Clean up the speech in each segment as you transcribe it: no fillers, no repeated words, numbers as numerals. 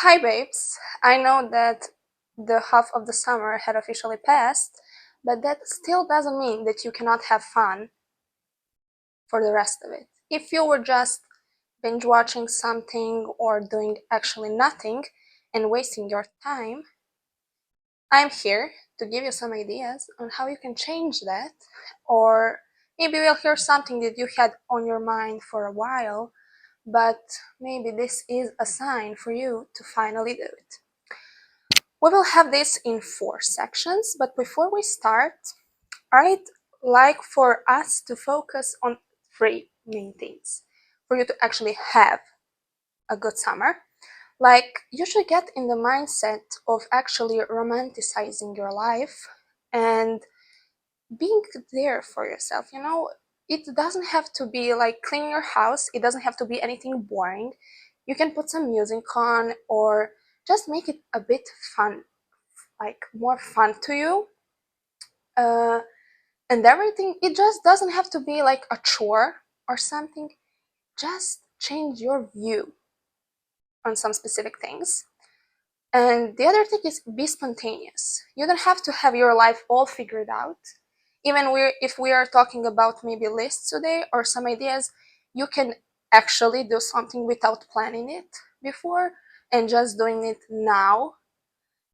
Hi babes, I know that the half of the summer had officially passed, but that still doesn't mean that you cannot have fun for the rest of it. If you were just binge watching something or doing actually nothing and wasting your time, I'm here to give you some ideas on how you can change that, or maybe we'll hear something that you had on your mind for a while, but maybe this is a sign for you to finally do it. We will have this in 4 sections, but before we start, I'd like for us to focus on 3 main things for you to actually have a good summer. Like, you should get in the mindset of actually romanticizing your life and being there for yourself. It doesn't have to be like cleaning your house, it doesn't have to be anything boring. You can put some music on or just make it a bit fun, like more fun to you. Uh, and everything, it just doesn't have to be like a chore or something. Just change your view on some specific things. And the other thing is be spontaneous. You don't have to have your life all figured out. Even if we are talking about maybe lists today or some ideas, you can actually do something without planning it before and just doing it now,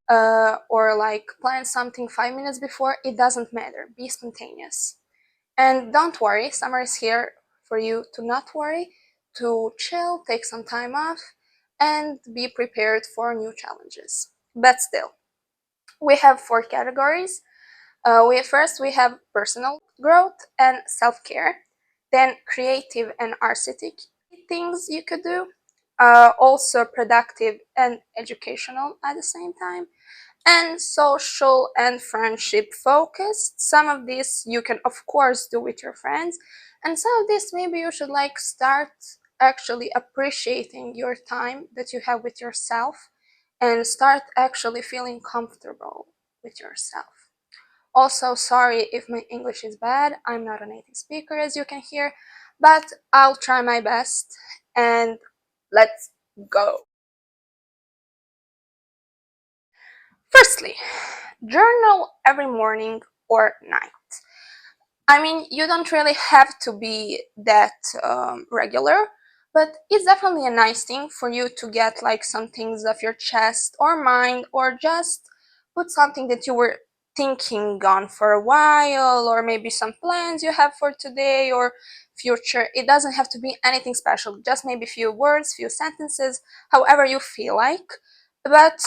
or like plan something 5 minutes before. It doesn't matter. Be spontaneous. And don't worry, summer is here for you to not worry, to chill, take some time off, and be prepared for new challenges. But still, we have 4 categories. We have personal growth and self-care, then creative and artistic things you could do, also productive and educational at the same time, and social and friendship focused. Some of this you can of course do with your friends, and some of this maybe you should like start actually appreciating your time that you have with yourself and start actually feeling comfortable with yourself. Also, sorry if my English is bad, I'm not a native speaker as you can hear, but I'll try my best, and let's go. Firstly, journal every morning or night. I mean, you don't really have to be that regular, but it's definitely a nice thing for you to get like some things off your chest or mind, or just put something that you were thinking on for a while, or maybe some plans you have for today or future. It doesn't have to be anything special, just maybe few words, few sentences, however you feel like. But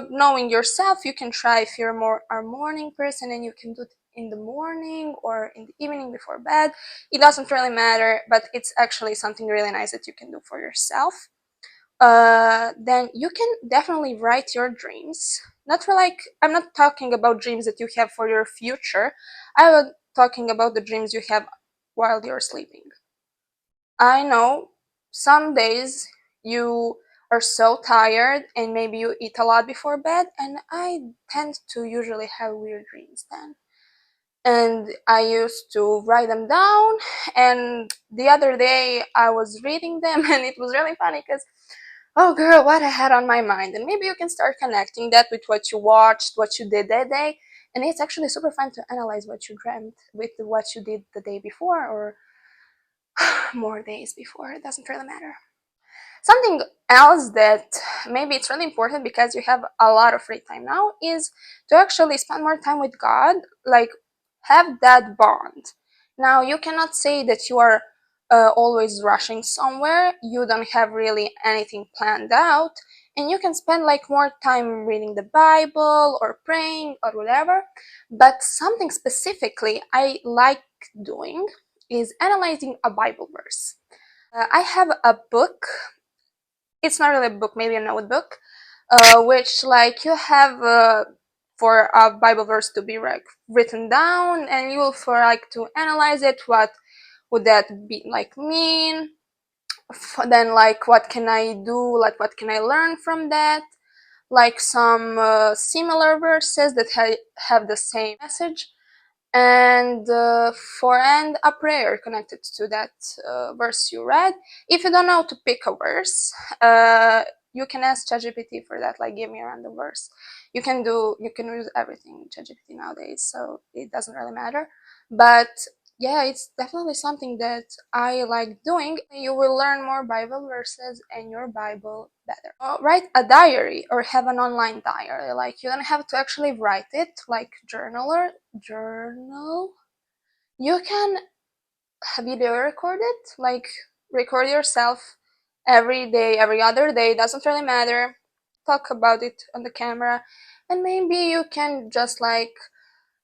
knowing yourself, you can try if you're more a morning person and you can do it in the morning or in the evening before bed. It doesn't really matter, but it's actually something really nice that you can do for yourself. Then you can definitely write your dreams. Not for like, I'm not talking about dreams that you have for your future. I was talking about the dreams you have while you're sleeping. I know some days you are so tired and maybe you eat a lot before bed, and I tend to usually have weird dreams then. And I used to write them down, and the other day I was reading them and it was really funny because, oh girl, what I had on my mind. And maybe you can start connecting that with what you watched, what you did that day, and it's actually super fun to analyze what you dreamt with what you did the day before or more days before. It doesn't really matter. Something else that maybe it's really important because you have a lot of free time now is to actually spend more time with God, like have that bond. Now, you cannot say that you are always rushing somewhere, you don't have really anything planned out, and you can spend like more time reading the Bible or praying or whatever. But something specifically I like doing is analyzing a Bible verse. I have a book. It's not really a book, maybe a notebook, which like you have for a Bible verse to be like written down, and you will for like to analyze it. What would that be like mean? Then like what can I do? Like what can I learn from that? Like some similar verses that have the same message. and for and a prayer connected to that verse you read. If you don't know to pick a verse, you can ask ChatGPT for that, like give me a random verse. You can use everything in ChatGPT nowadays, so it doesn't really matter. But yeah, it's definitely something that I like doing. You will learn more Bible verses and your Bible better. Write a diary or have an online diary. Like you don't have to actually write it like journal. You can video record it, like record yourself every day, every other day, doesn't really matter. Talk about it on the camera, and maybe you can just like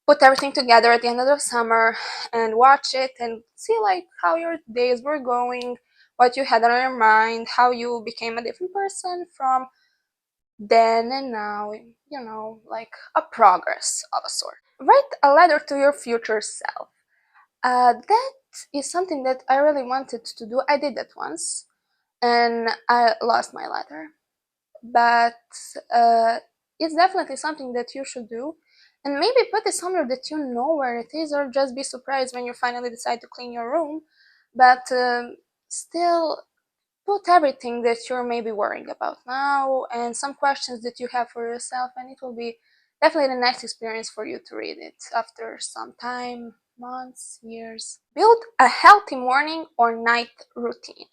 put everything together at the end of the summer and watch it and see like how your days were going, what you had on your mind, how you became a different person from then and now, like a progress of a sort. Write a letter to your future self. That is something that I really wanted to do. I did that once and I lost my letter, but it's definitely something that you should do, and maybe put it somewhere that you know where it is, or just be surprised when you finally decide to clean your room. But still, put everything that you're maybe worrying about now and some questions that you have for yourself, and it will be definitely the next experience for you to read it after some time, months, years. Build a healthy morning or night routine.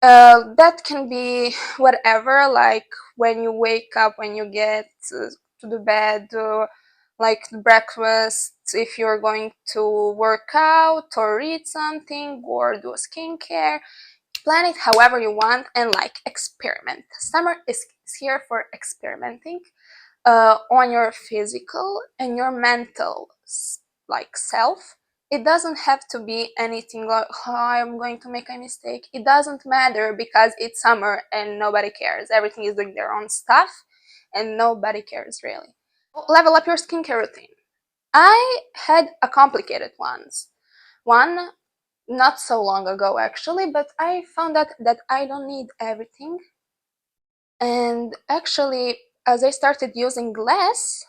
That can be whatever, like when you wake up, when you get to the bed, like breakfast, if you're going to work out or read something or do a skincare. Plan it however you want and like experiment. Summer is here for experimenting on your physical and your mental like self. It doesn't have to be anything like, oh, I'm going to make a mistake. It doesn't matter because it's summer and nobody cares. Everything is doing their own stuff and nobody cares really. Level up your skincare routine. I had a complicated one not so long ago actually, but I found out that I don't need everything. And actually, as I started using less,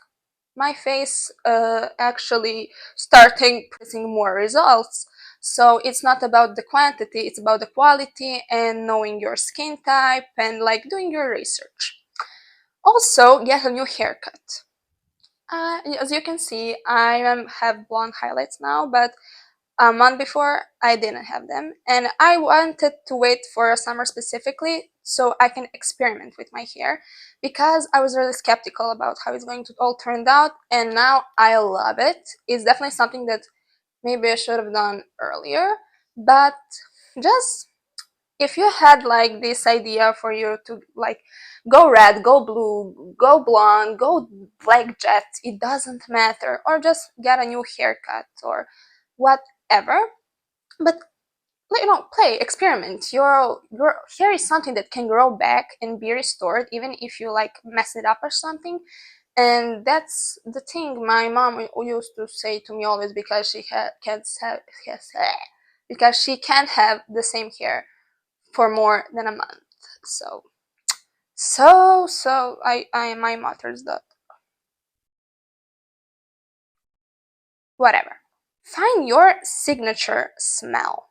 my face actually starting producing more results. So it's not about the quantity, it's about the quality and knowing your skin type and like doing your research. Also, get a new haircut. As you can see, have blonde highlights now, but a month before I didn't have them, and I wanted to wait for summer specifically so I can experiment with my hair because I was really skeptical about how it's going to all turn out, and now I love it. It's definitely something that maybe I should have done earlier, but just if you had like this idea for you to like go red, go blue, go blonde, go black jet, it doesn't matter, or just get a new haircut or whatever. But play, experiment. Your hair is something that can grow back and be restored even if you like mess it up or something. And that's the thing my mom used to say to me always, because she because she can't have the same hair for more than a month. So I my mother's daughter. Whatever. Find your signature smell.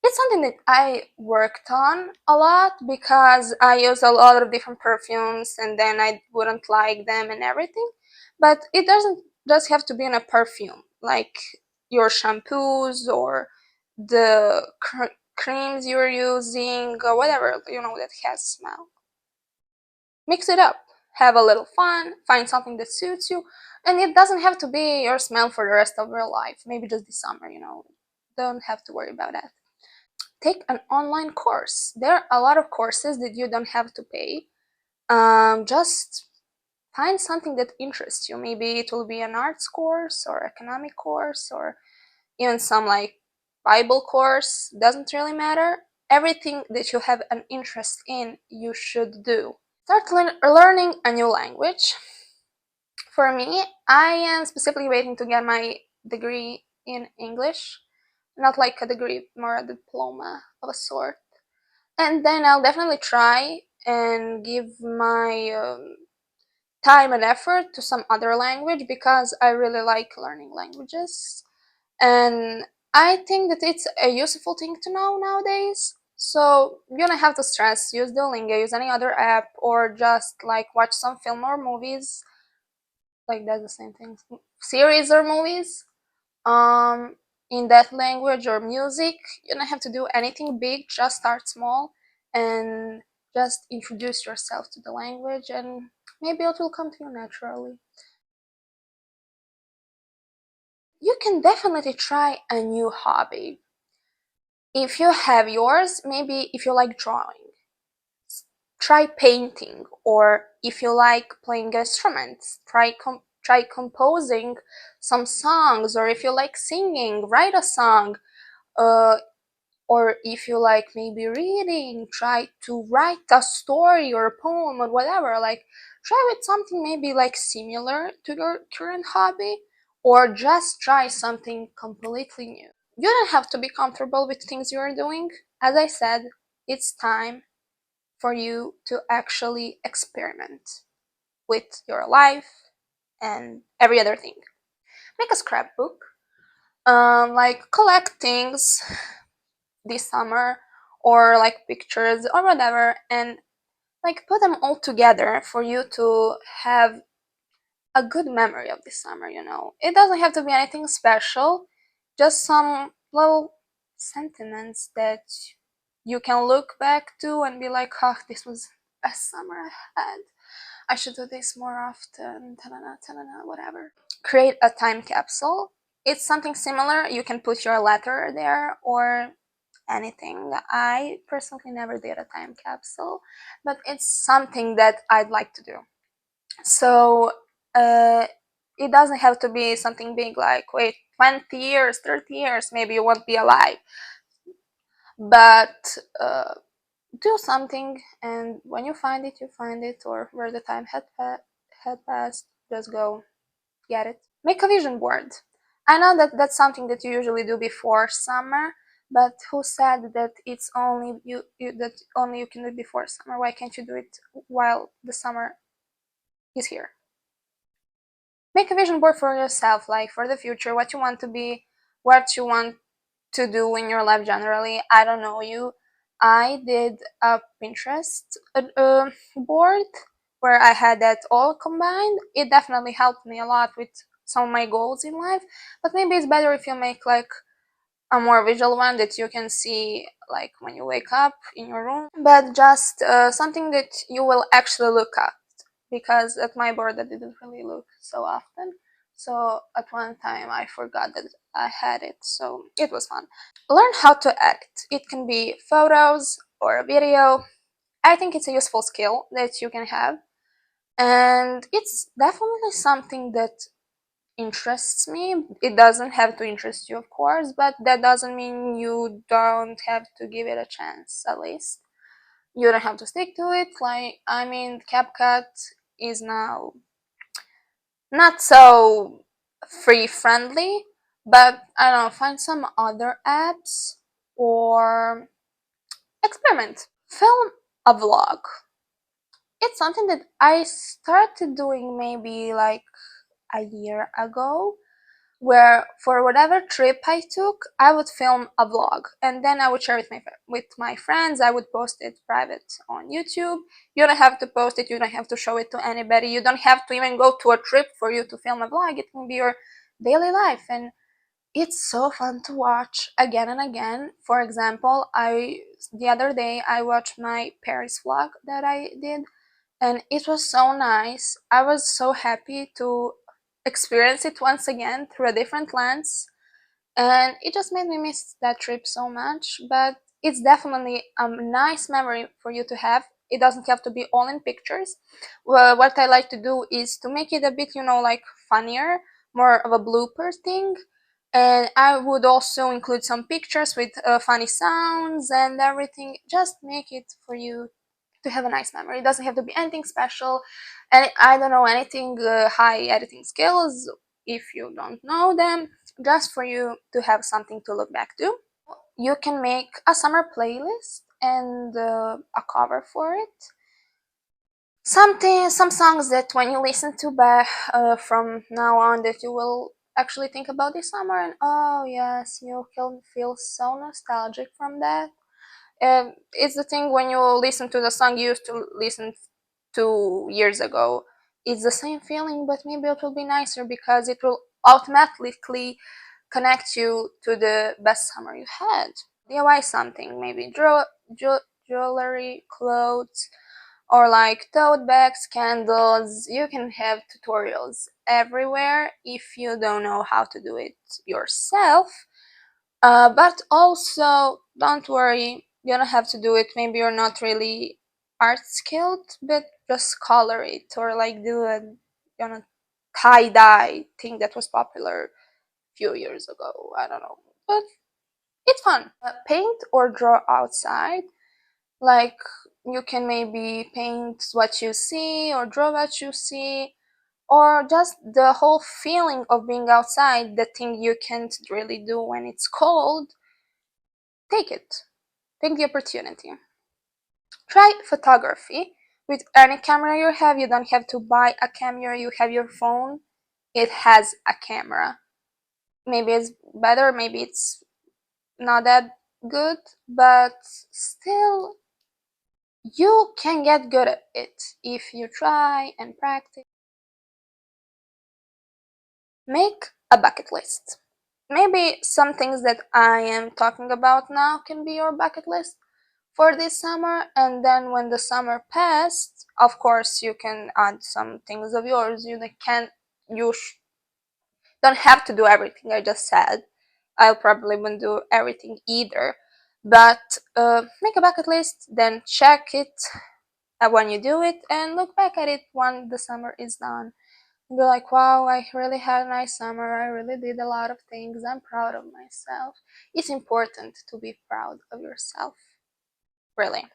It's something that I worked on a lot because I use a lot of different perfumes and then I wouldn't like them and everything. But it doesn't just have to be in a perfume, like your shampoos or the creams you're using or whatever, that has smell. Mix it up, have a little fun, find something that suits you, and it doesn't have to be your smell for the rest of your life. Maybe just this summer, don't have to worry about that. Take an online course. There are a lot of courses that you don't have to pay. Just find something that interests you. Maybe it will be an arts course or economic course or even some like Bible course. Doesn't really matter. Everything that you have an interest in, you should do. Start learning a new language. For me, I am specifically waiting to get my degree in English. Not like a degree, more a diploma of a sort. And then I'll definitely try and give my time and effort to some other language because I really like learning languages. And I think that it's a useful thing to know nowadays. So you don't have to stress, use Duolingo, use any other app, or just like watch some film or movies. Like that's the same thing. Series or movies. Um in that language or music. You don't have to do anything big, just start small and just introduce yourself to the language and maybe it will come to you naturally. You can definitely try a new hobby. If you have yours, maybe if you like drawing, try painting, or if you like playing instruments, try composing some songs, or if you like singing, write a song. Uh, or if you like maybe reading, try to write a story or a poem or whatever. Like try with something maybe like similar to your current hobby, or just try something completely new. You don't have to be comfortable with things you're doing. As I said, it's time for you to actually experiment with your life and every other thing. Make a scrapbook, like collect things this summer, or like pictures or whatever, and like put them all together for you to have a good memory of this summer, you know. It doesn't have to be anything special, just some little sentiments that you can look back to and be like, oh, this was the best summer I had. I should do this more often, ta-na-na, ta-na-na, whatever. Create a time capsule. It's something similar. You can put your letter there or anything. I personally never did a time capsule, but it's something that I'd like to do. So uh, it doesn't have to be something big like, wait, 20 years, 30 years, maybe you won't be alive. But do something, and when you find it, you find it, or where the time had passed, just go get it. Make a vision board. I know that that's something that you usually do before summer, but who said that it's only that only you can do it before summer? Why can't you do it while the summer is here? Make a vision board for yourself, like for the future, what you want to be, what you want to do in your life generally. I don't know you. I did a Pinterest board where I had that all combined. It definitely helped me a lot with some of my goals in life, but maybe it's better if you make like a more visual one that you can see like when you wake up in your room, but just something that you will actually look at, because at my board I didn't really look so often. So at one time I forgot that I had it, so it was fun. Learn how to edit. It can be photos or a video. I think it's a useful skill that you can have, and it's definitely something that interests me. It doesn't have to interest you, of course, but that doesn't mean you don't have to give it a chance, at least. You don't have to stick to it. Like, I mean, CapCut is now not so free friendly, but I don't know, find some other apps or experiment. Film a vlog. It's something that I started doing maybe like a year ago, where for whatever trip I took, I would film a vlog and then I would share it with my friends. I would post it private on YouTube. You don't have to post it, you don't have to show it to anybody. You don't have to even go to a trip for you to film a vlog. It can be your daily life, and it's so fun to watch again and again. For example, I the other day I watched my Paris vlog that I did, and it was so nice. I was so happy to experience it once again through a different lens, and it just made me miss that trip so much. But it's definitely a nice memory for you to have. It doesn't have to be all in pictures. Well, what I like to do is to make it a bit, you know, like funnier, more of a blooper thing. And I would also include some pictures with funny sounds and everything. Just make it for you to have a nice memory. It doesn't have to be anything special, and I don't know anything high editing skills if you don't know them, just for you to have something to look back to. You can make a summer playlist and a cover for it. some songs that when you listen to back from now on, that you will actually think about this summer, and oh yes, you can feel so nostalgic from that. It's the thing when you listen to the song you used to listen to years ago. It's the same feeling, but maybe it will be nicer because it will automatically connect you to the best summer you had. DIY something, maybe jewelry, clothes, or like tote bags, candles. You can have tutorials everywhere if you don't know how to do it yourself. But also, don't worry, you don't have to do it. Maybe you're not really art skilled, but just color it or like do a tie dye thing that was popular a few years ago. I don't know, but it's fun. Paint or draw outside. Like you can maybe paint what you see or draw what you see, or just the whole feeling of being outside, the thing you can't really do when it's cold. Take it. Take the opportunity. Try photography. With any camera you have, you don't have to buy a camera, you have your phone. It has a camera. Maybe it's better, maybe it's not that good, but still, you can get good at it if you try and practice. Make a bucket list. Maybe some things that I am talking about now can be your bucket list for this summer, and then when the summer passed, of course you can add some things of yours. You don't have to do everything I just said. I'll probably won't do everything either, but make a bucket list, then check it when you do it, and look back at it when the summer is done. Be like, wow, I really had a nice summer. I really did a lot of things. I'm proud of myself. It's important to be proud of yourself, really.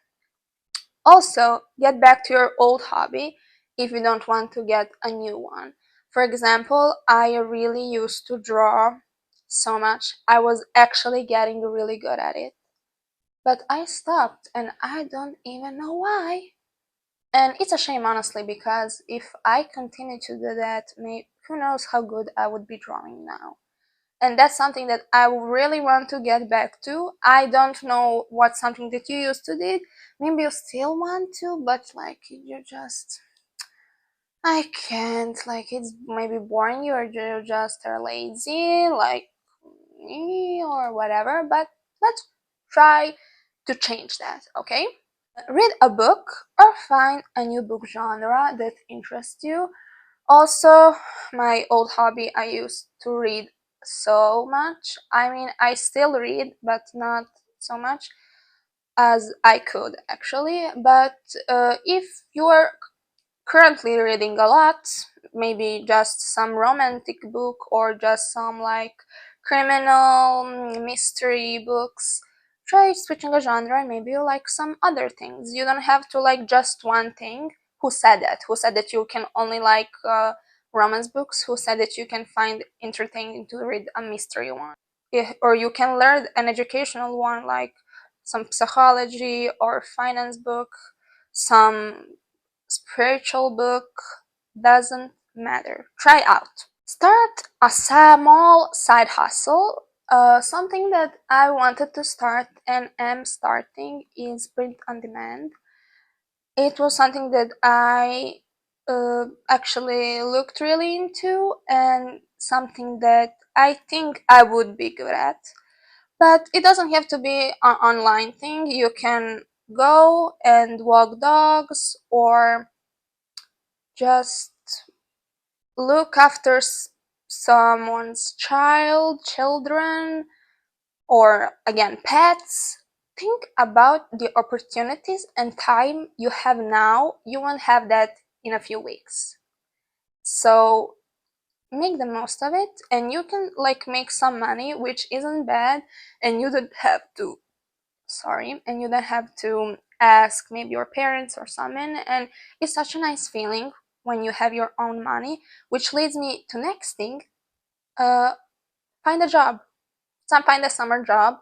Also, get back to your old hobby if you don't want to get a new one. For example, I really used to draw so much. I was actually getting really good at it. But I stopped and I don't even know why. And it's a shame, honestly, because if I continue to do that, who knows how good I would be drawing now. And that's something that I really want to get back to. I don't know what's something that you used to did. Maybe you still want to, but like you just, I can't. Like it's maybe boring you, or you just are lazy, like me or whatever. But let's try to change that, okay? Read a book or find a new book genre that interests you. Also, my old hobby, I used to read so much. I mean, I still read, but not so much as I could actually. But if you are currently reading a lot, maybe just some romantic book or just some like criminal mystery books, try switching a genre and maybe you like some other things. You don't have to like just one thing. Who said that? Who said that you can only like romance books? Who said that you can find entertaining to read a mystery one? Or you can learn an educational one like some psychology or finance book, some spiritual book, doesn't matter. Try out. Start a small side hustle. Something that I wanted to start and am starting is print on demand. It was something that I actually looked really into and something that I think I would be good at. But it doesn't have to be an online thing. You can go and walk dogs or just look after someone's children, or again, pets. Think about the opportunities and time you have now. You won't have that in a few weeks. So make the most of it, and you can like make some money, which isn't bad, and you don't have to and you don't have to ask maybe your parents or someone, and it's such a nice feeling when you have your own money, which leads me to next thing. uh find a job. Find a summer job.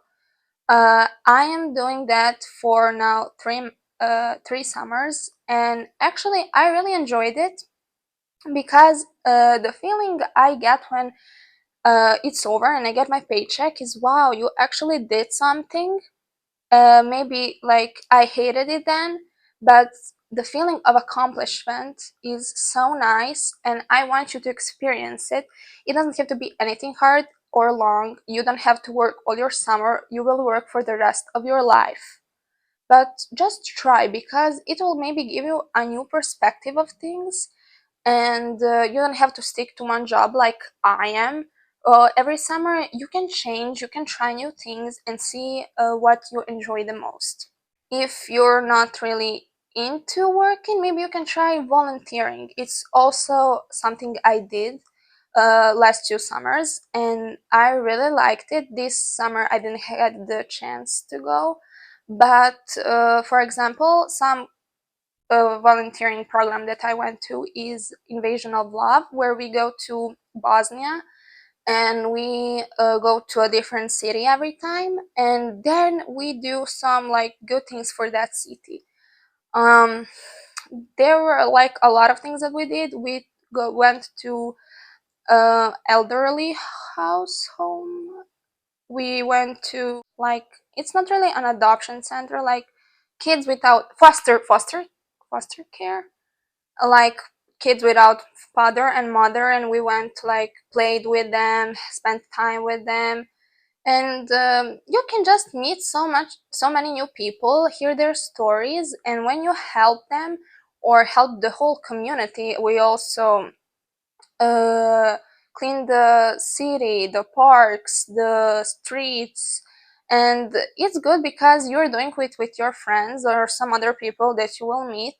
I am doing that for now three summers, and actually I really enjoyed it because the feeling I get when it's over and I get my paycheck is, wow, you actually did something. Maybe like I hated it then, but the feeling of accomplishment is so nice, and I want you to experience it. It doesn't have to be anything hard or long. You don't have to work all your summer. You will work for the rest of your life. But just try, because it will maybe give you a new perspective of things, and you don't have to stick to one job like I am. Every summer you can change, you can try new things and see what you enjoy the most. If you're not really into working, maybe you can try volunteering. It's also something I did last 2 summers, and I really liked it. This summer I didn't had the chance to go, but for example, some volunteering program that I went to is Invasion of Love, where we go to Bosnia and we go to a different city every time, and then we do some like good things for that city. Um, there were like a lot of things that we did. We went to elderly home. We went to like, it's not really an adoption center, like kids without foster care, like kids without father and mother, and we went like played with them, spent time with them, and you can just meet so many new people, hear their stories, and when you help them or help the whole community, we also uh, clean the city, the parks, the streets, and it's good because you're doing it with your friends or some other people that you will meet.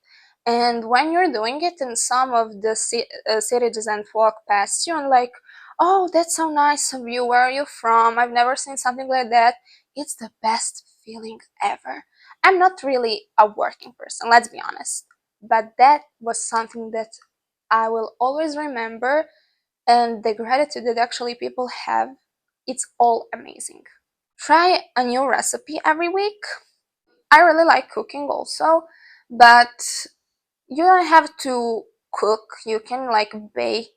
And when you're doing it, and some of the citizens walk past you and like, oh, that's so nice of you. Where are you from? I've never seen something like that. It's the best feeling ever. I'm not really a working person, let's be honest, but that was something that I will always remember, and the gratitude that actually people have, it's all amazing. Try a new recipe every week. I really like cooking also, but you don't have to cook. You can like bake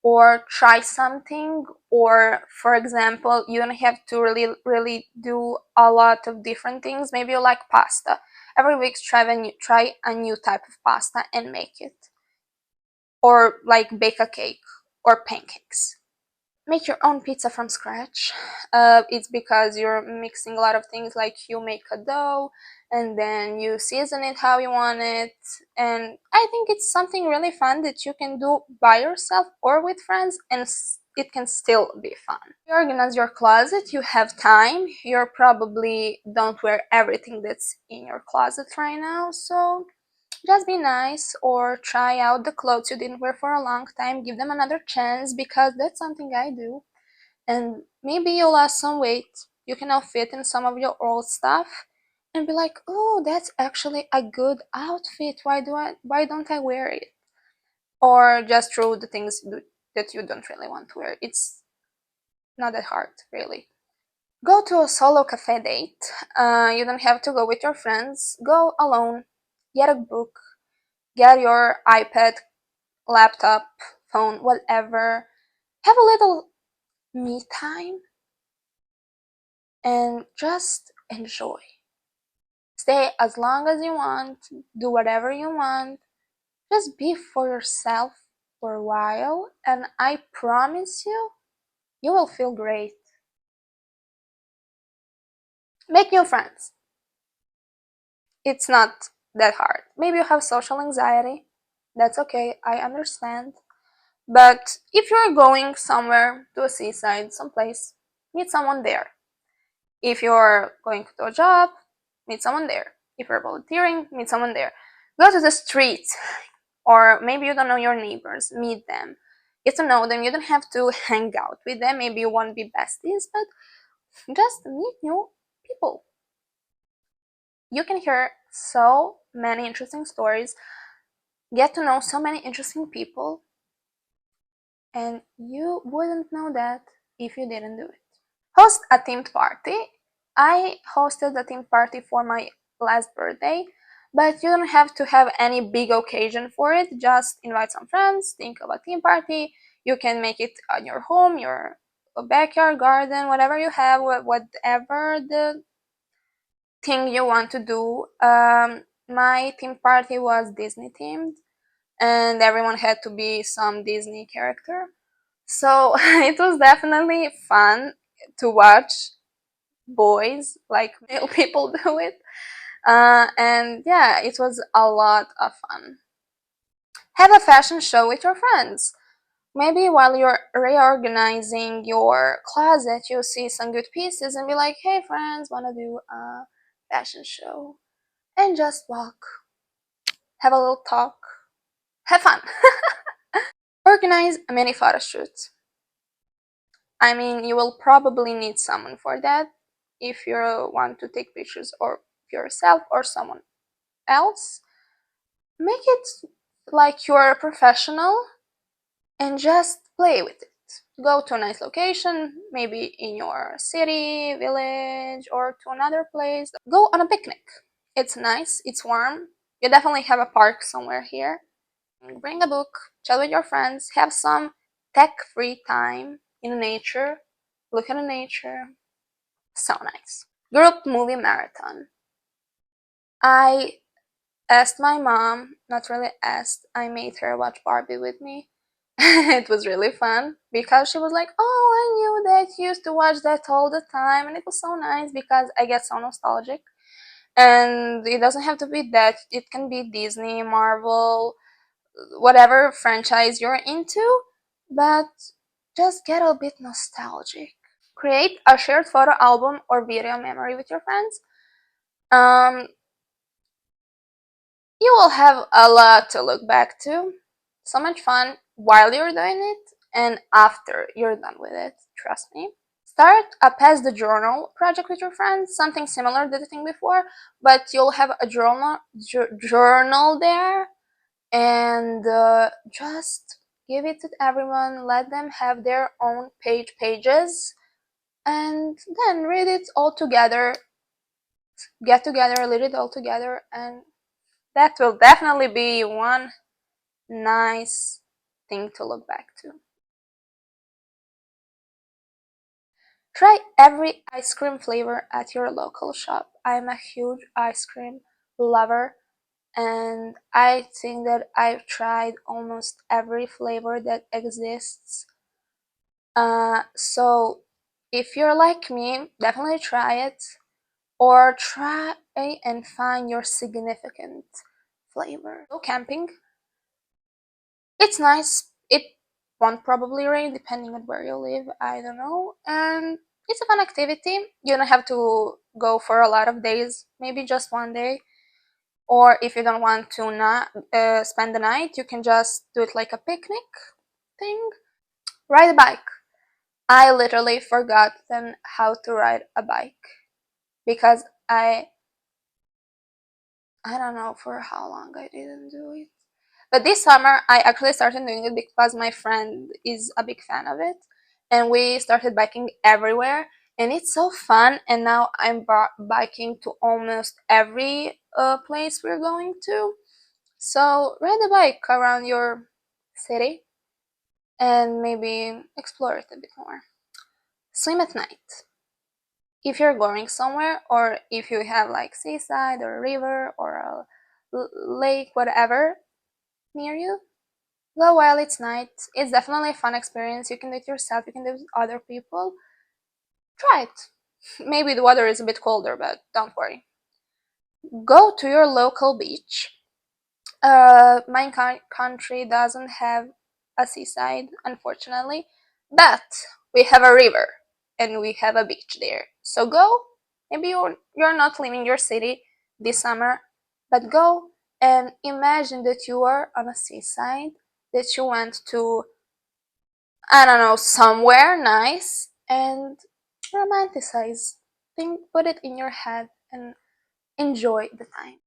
or try something, or for example, you don't have to really do a lot of different things. Maybe you like pasta. Every week try a new type of pasta and make it, or like bake a cake or pancakes. Make your own pizza from scratch. It's because you're mixing a lot of things, like you make a dough and then you season it how you want it, and I think it's something really fun that you can do by yourself or with friends, and it can still be fun. You organize your closet, you have time, you probably don't wear everything that's in your closet right now, so just be nice or try out the clothes you didn't wear for a long time. Give them another chance, because that's something I do. And maybe you'll lost some weight. You can now fit in some of your old stuff and be like, oh, that's actually a good outfit. Why don't I wear it? Or just throw the things that you don't really want to wear. It's not that hard, really. Go to a solo cafe date. You don't have to go with your friends. Go alone. Get a book. Get your iPad, laptop, phone, whatever. Have a little me time and just enjoy. Stay as long as you want, do whatever you want. Just be for yourself for a while, and I promise you, you will feel great. Make new friends. It's not that hard. Maybe you have social anxiety. That's okay, I understand. But if you're going somewhere to a seaside, someplace, meet someone there. If you're going to a job, meet someone there. If you're volunteering, meet someone there. Go to the street, or maybe you don't know your neighbors, meet them. Get to know them. You don't have to hang out with them. Maybe you won't be besties, but just meet new people. You can hear so many interesting stories, get to know so many interesting people, and you wouldn't know that if you didn't do it. Host a themed party. I hosted a themed party for my last birthday. But you don't have to have any big occasion for it. Just invite some friends, think of a theme party. You can make it on your home, your backyard, garden, whatever you have, whatever the thing you want to do. My theme party was Disney themed, and everyone had to be some Disney character. So it was definitely fun to watch boys, like male people, do it. And yeah, it was a lot of fun. Have a fashion show with your friends. Maybe while you're reorganizing your closet, you'll see some good pieces and be like, hey friends, wanna do a fashion show? And just walk, have a little talk, have fun. Organize a mini photo shoot. I mean, you will probably need someone for that if you want to take pictures or yourself or someone else. Make it like you're a professional and just play with it. Go to a nice location, maybe in your city, village, or to another place. Go on a picnic. It's nice, it's warm. You definitely have a park somewhere here. Bring a book, chat with your friends, have some tech-free time in nature. Look at the nature. So nice. Group movie marathon. I asked my mom, not really asked, I made her watch Barbie with me. It was really fun because she was like, oh, I knew that you used to watch that all the time, and it was so nice because I get so nostalgic. And it doesn't have to be that, it can be Disney, Marvel, whatever franchise you're into, but just get a bit nostalgic. Create a shared photo album or video memory with your friends. Um, You will have a lot to look back to. So much fun while you're doing it and after you're done with it, trust me. Start a pass the journal project with your friends, something similar to the thing before, but you'll have a journal there, and just give it to everyone, let them have their own pages, and then read it all together, get together, read it all together, and that will definitely be one nice thing to look back to. Try every ice cream flavor at your local shop. I'm a huge ice cream lover, and I think that I've tried almost every flavor that exists. So if you're like me, definitely try it, or try and find your significant flavor. Go camping. It's nice. It won't probably rain depending on where you live. I don't know. And it's a fun activity. You don't have to go for a lot of days, maybe just one day. Or if you don't want to not spend the night, you can just do it like a picnic thing. Ride a bike. I literally forgotten how to ride a bike because I don't know for how long I didn't do it. But this summer, I actually started doing it because my friend is a big fan of it, and we started biking everywhere, and it's so fun. And now I'm biking to almost every place we're going to. So ride a bike around your city and maybe explore it a bit more. Swim at night. If you're going somewhere, or if you have like seaside or a river or a lake, whatever near you, go while it's night. It's definitely a fun experience. You can do it yourself, you can do it with other people. Try it. Maybe the water is a bit colder, but don't worry. Go to your local beach. My country doesn't have a seaside, unfortunately, but we have a river and we have a beach there. So go. Maybe you're not leaving your city this summer, but go and imagine that you are on a seaside, that you went to, I don't know, somewhere nice, and romanticize. Think, put it in your head and enjoy the time.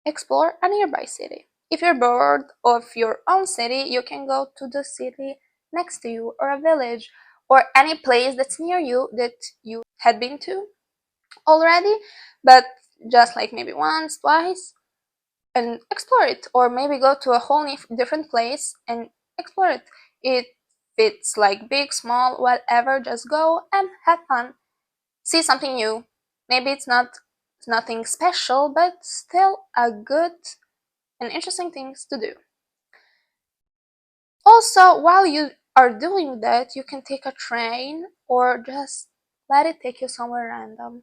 Explore a nearby city. If you're bored of your own city, you can go to the city next to you, or a village, or any place that's near you that you had been to already, but just like maybe once, twice. and explore it, or maybe go to a whole different place and explore it. If it's like big, small, whatever, just go and have fun. See something new. Maybe it's nothing special, but still a good and interesting things to do. Also, while you are doing that, you can take a train or just let it take you somewhere random.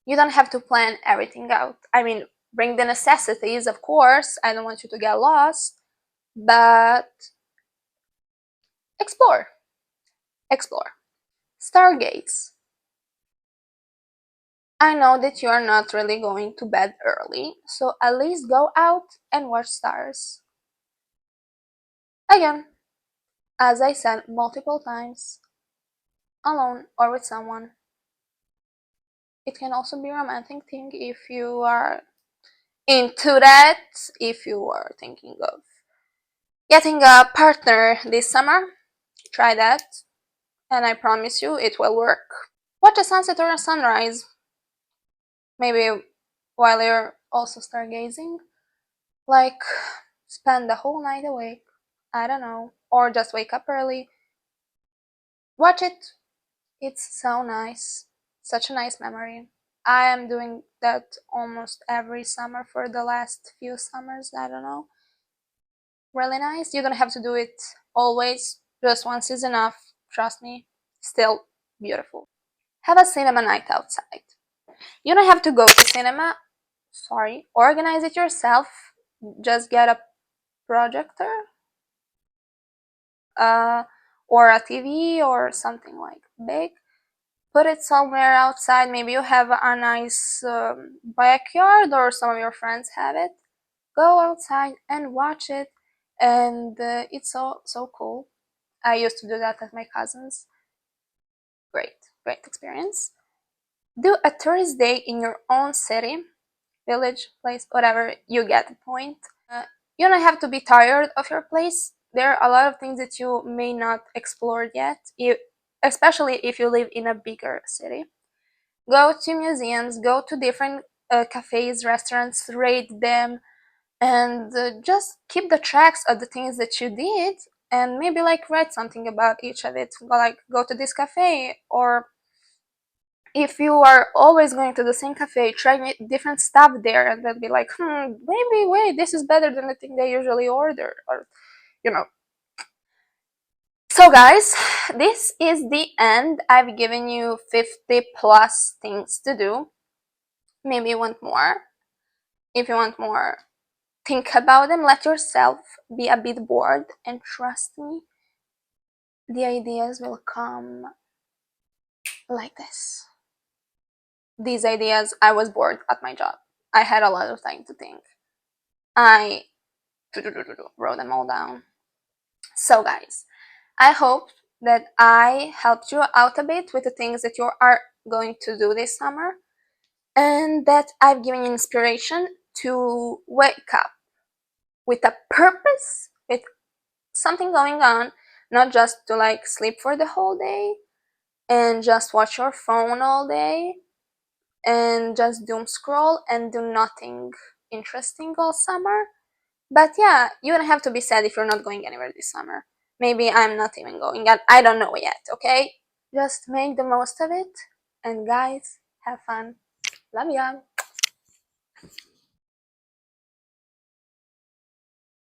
You don't have to plan everything out. I mean, bring the necessities, of course. I don't want you to get lost, but explore. Explore. Stargaze. I know that you are not really going to bed early, so at least go out and watch stars. Again, as I said multiple times, alone or with someone. It can also be a romantic thing if you are into that, if you are thinking of getting a partner this summer. Try that, and I promise you it will work. Watch a sunset or a sunrise, maybe while you're also stargazing. Like, spend the whole night awake, I don't know, or just wake up early. Watch it. It's so nice. Such a nice memory. I am doing that almost every summer for the last few summers, I don't know. Really nice. You don't have to do it always, just once is enough. Trust me. Still beautiful. Have a cinema night outside. You don't have to go to cinema. Sorry. Organize it yourself. Just get a projector, uh, or a TV or something like big. Put it somewhere outside. Maybe you have a nice backyard, or some of your friends have it. Go outside and watch it, and it's so cool. I used to do that at my cousin's. Great experience. Do a tourist day in your own city, village, place, whatever. You get the point. You don't have to be tired of your place. There are a lot of things that you may not explore yet, especially if you live in a bigger city. Go to museums, go to different cafes, restaurants, rate them, and just keep the tracks of the things that you did, and maybe like write something about each of it. Like, go to this cafe, or if you are always going to the same cafe, try different stuff there, and then be like, maybe wait, this is better than the thing they usually order, or you know. So guys, this is the end. I've given you 50 plus things to do. Maybe you want more. If you want more, think about them, let yourself be a bit bored, and trust me, the ideas will come like this. These ideas, I was bored at my job. I had a lot of time to think. I wrote them all down. So guys, I hope that I helped you out a bit with the things that you are going to do this summer, and that I've given you inspiration to wake up with a purpose, with something going on, not just to like sleep for the whole day and just watch your phone all day and just doom scroll and do nothing interesting all summer. But yeah, you don't have to be sad if you're not going anywhere this summer. Maybe I'm not even going, I don't know yet, okay? Just make the most of it, and guys, have fun. Love ya.